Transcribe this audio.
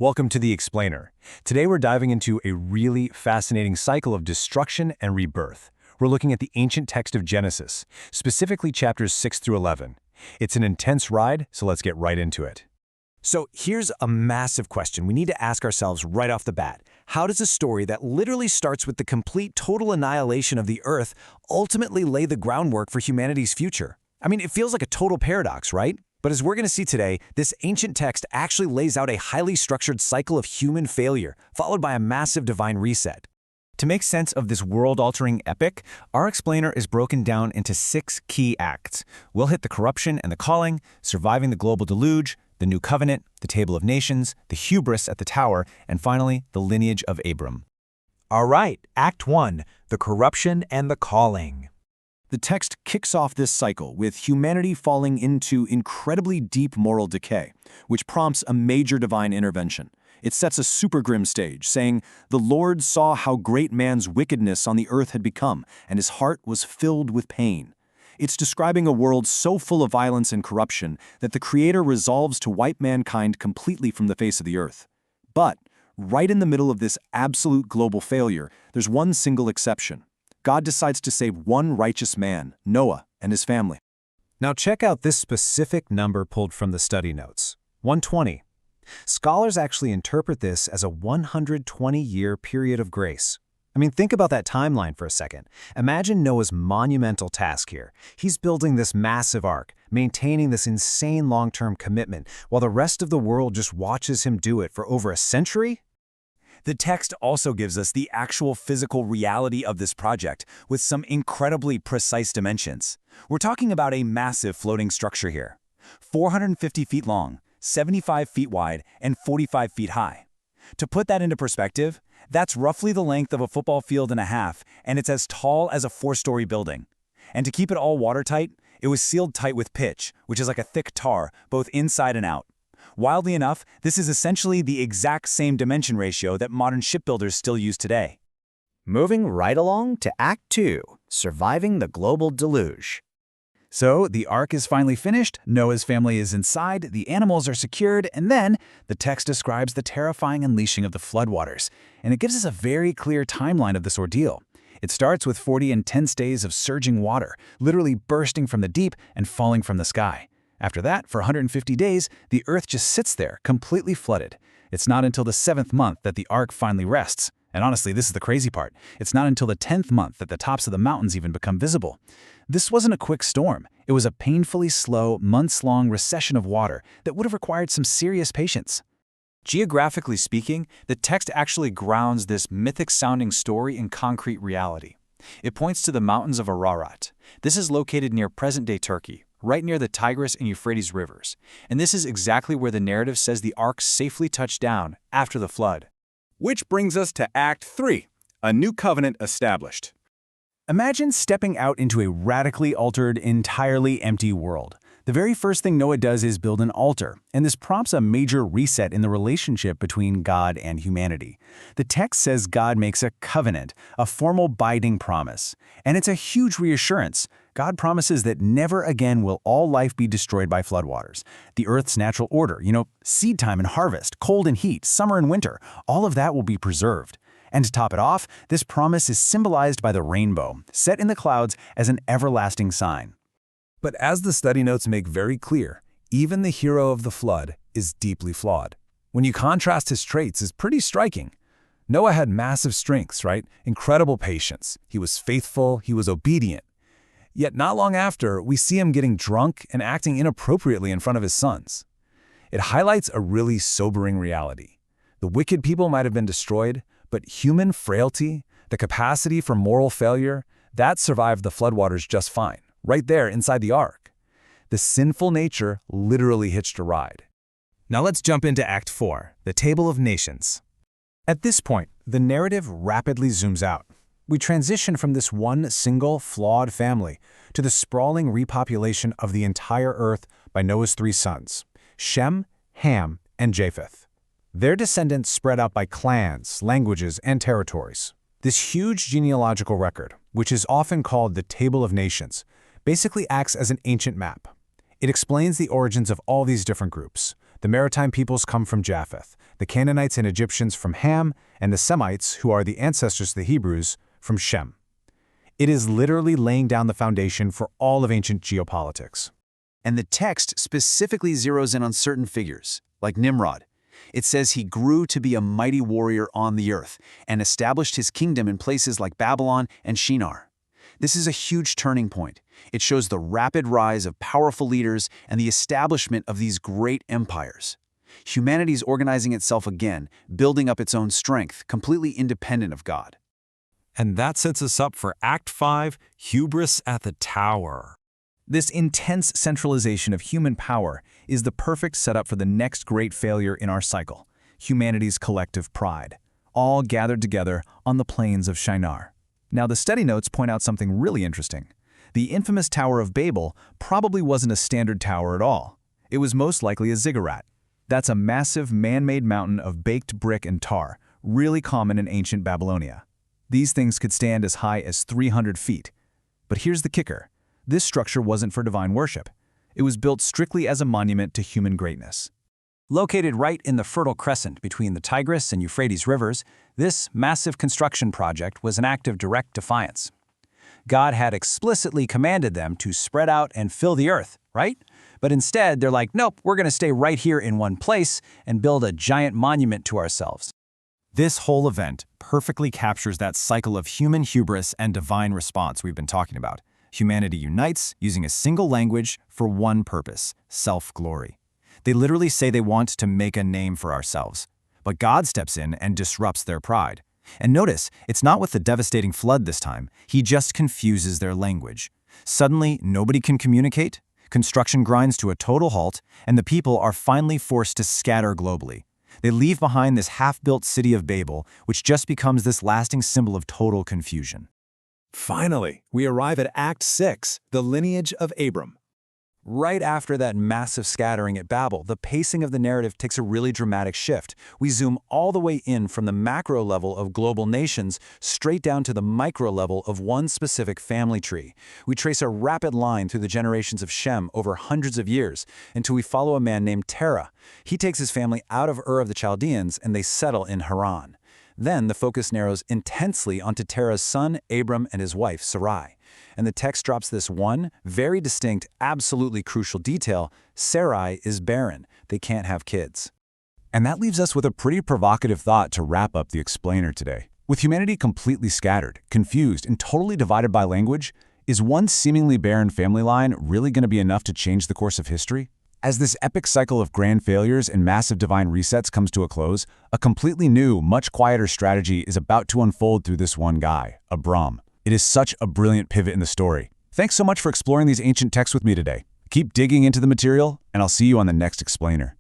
Welcome to The Explainer. Today we're diving into a really fascinating cycle of destruction and rebirth. We're looking at the ancient text of Genesis, specifically chapters 6 through 11. It's an intense ride, so let's get right into it. So here's a massive question we need to ask ourselves right off the bat. How does a story that literally starts with the complete total annihilation of the Earth ultimately lay the groundwork for humanity's future? I mean, it feels like a total paradox, right? But as we're going to see today, this ancient text actually lays out a highly structured cycle of human failure, followed by a massive divine reset. To make sense of this world-altering epic, our explainer is broken down into 6 key acts. We'll hit the corruption and the calling, surviving the global deluge, the new covenant, the table of nations, the hubris at the tower, and finally, the lineage of Abram. All right, Act 1, the corruption and the calling. The text kicks off this cycle with humanity falling into incredibly deep moral decay, which prompts a major divine intervention. It sets a super grim stage, saying, "The Lord saw how great man's wickedness on the earth had become, and his heart was filled with pain." It's describing a world so full of violence and corruption that the Creator resolves to wipe mankind completely from the face of the earth. But, right in the middle of this absolute global failure, there's one single exception. God decides to save one righteous man, Noah, and his family. Now check out this specific number pulled from the study notes, 120. Scholars actually interpret this as a 120-year period of grace. I mean, think about that timeline for a second. Imagine Noah's monumental task here. He's building this massive ark, maintaining this insane long-term commitment, while the rest of the world just watches him do it for over a century? The text also gives us the actual physical reality of this project with some incredibly precise dimensions. We're talking about a massive floating structure here, 450 feet long, 75 feet wide, and 45 feet high. To put that into perspective, that's roughly the length of a football field and a half, and it's as tall as a 4-story building. And to keep it all watertight, it was sealed tight with pitch, which is like a thick tar, both inside and out. Wildly enough, this is essentially the exact same dimension ratio that modern shipbuilders still use today. Moving right along to Act 2, surviving the global deluge. So, the ark is finally finished, Noah's family is inside, the animals are secured, and then the text describes the terrifying unleashing of the floodwaters, and it gives us a very clear timeline of this ordeal. It starts with 40 intense days of surging water, literally bursting from the deep and falling from the sky. After that, for 150 days, the earth just sits there, completely flooded. It's not until the 7th month that the ark finally rests. And honestly, this is the crazy part. It's not until the 10th month that the tops of the mountains even become visible. This wasn't a quick storm. It was a painfully slow, months-long recession of water that would have required some serious patience. Geographically speaking, the text actually grounds this mythic-sounding story in concrete reality. It points to the mountains of Ararat. This is located near present-day Turkey, right near the Tigris and Euphrates rivers. And this is exactly where the narrative says the ark safely touched down after the flood. Which brings us to Act 3, a new covenant established. Imagine stepping out into a radically altered, entirely empty world. The very first thing Noah does is build an altar, and this prompts a major reset in the relationship between God and humanity. The text says God makes a covenant, a formal binding promise, and it's a huge reassurance. God promises that never again will all life be destroyed by floodwaters. The earth's natural order, seed time and harvest, cold and heat, summer and winter, all of that will be preserved. And to top it off, this promise is symbolized by the rainbow, set in the clouds as an everlasting sign. But as the study notes make very clear, even the hero of the flood is deeply flawed. When you contrast his traits, it's pretty striking. Noah had massive strengths, right? Incredible patience. He was faithful, he was obedient. Yet not long after, we see him getting drunk and acting inappropriately in front of his sons. It highlights a really sobering reality. The wicked people might have been destroyed, but human frailty, the capacity for moral failure, that survived the floodwaters just fine, right there inside the ark. The sinful nature literally hitched a ride. Now let's jump into Act 4, the table of nations. At this point, the narrative rapidly zooms out. We transition from this one single, flawed family to the sprawling repopulation of the entire earth by Noah's 3 sons, Shem, Ham, and Japheth. Their descendants spread out by clans, languages, and territories. This huge genealogical record, which is often called the Table of Nations, basically acts as an ancient map. It explains the origins of all these different groups, The maritime peoples come from Japheth, the Canaanites and Egyptians from Ham, and the Semites, who are the ancestors of the Hebrews, from Shem. It is literally laying down the foundation for all of ancient geopolitics. And the text specifically zeroes in on certain figures, like Nimrod. It says he grew to be a mighty warrior on the earth and established his kingdom in places like Babylon and Shinar. This is a huge turning point. It shows the rapid rise of powerful leaders and the establishment of these great empires. Humanity's organizing itself again, building up its own strength, completely independent of God. And that sets us up for Act 5, Hubris at the Tower. This intense centralization of human power is the perfect setup for the next great failure in our cycle, humanity's collective pride, all gathered together on the plains of Shinar. Now, the study notes point out something really interesting. The infamous Tower of Babel probably wasn't a standard tower at all. It was most likely a ziggurat. That's a massive man-made mountain of baked brick and tar, really common in ancient Babylonia. These things could stand as high as 300 feet. But here's the kicker. This structure wasn't for divine worship. It was built strictly as a monument to human greatness. Located right in the Fertile Crescent between the Tigris and Euphrates rivers, this massive construction project was an act of direct defiance. God had explicitly commanded them to spread out and fill the earth, right? But instead, they're like, nope, we're going to stay right here in one place and build a giant monument to ourselves. This whole event perfectly captures that cycle of human hubris and divine response we've been talking about. Humanity unites using a single language for one purpose, self-glory. They literally say they want to make a name for ourselves. But God steps in and disrupts their pride. And notice, it's not with the devastating flood this time. He just confuses their language. Suddenly, nobody can communicate, construction grinds to a total halt, and the people are finally forced to scatter globally. They leave behind this half-built city of Babel, which just becomes this lasting symbol of total confusion. Finally, we arrive at Act 6, the lineage of Abram. Right after that massive scattering at Babel, the pacing of the narrative takes a really dramatic shift. We zoom all the way in from the macro level of global nations straight down to the micro level of one specific family tree. We trace a rapid line through the generations of Shem over hundreds of years until we follow a man named Terah. He takes his family out of Ur of the Chaldeans and they settle in Haran. Then the focus narrows intensely onto Terah's son, Abram, and his wife, Sarai. And the text drops this one, very distinct, absolutely crucial detail: Sarai is barren. They can't have kids. And that leaves us with a pretty provocative thought to wrap up the explainer today. With humanity completely scattered, confused, and totally divided by language, is one seemingly barren family line really going to be enough to change the course of history? As this epic cycle of grand failures and massive divine resets comes to a close, a completely new, much quieter strategy is about to unfold through this one guy, Abram. It is such a brilliant pivot in the story. Thanks so much for exploring these ancient texts with me today. Keep digging into the material, and I'll see you on the next explainer.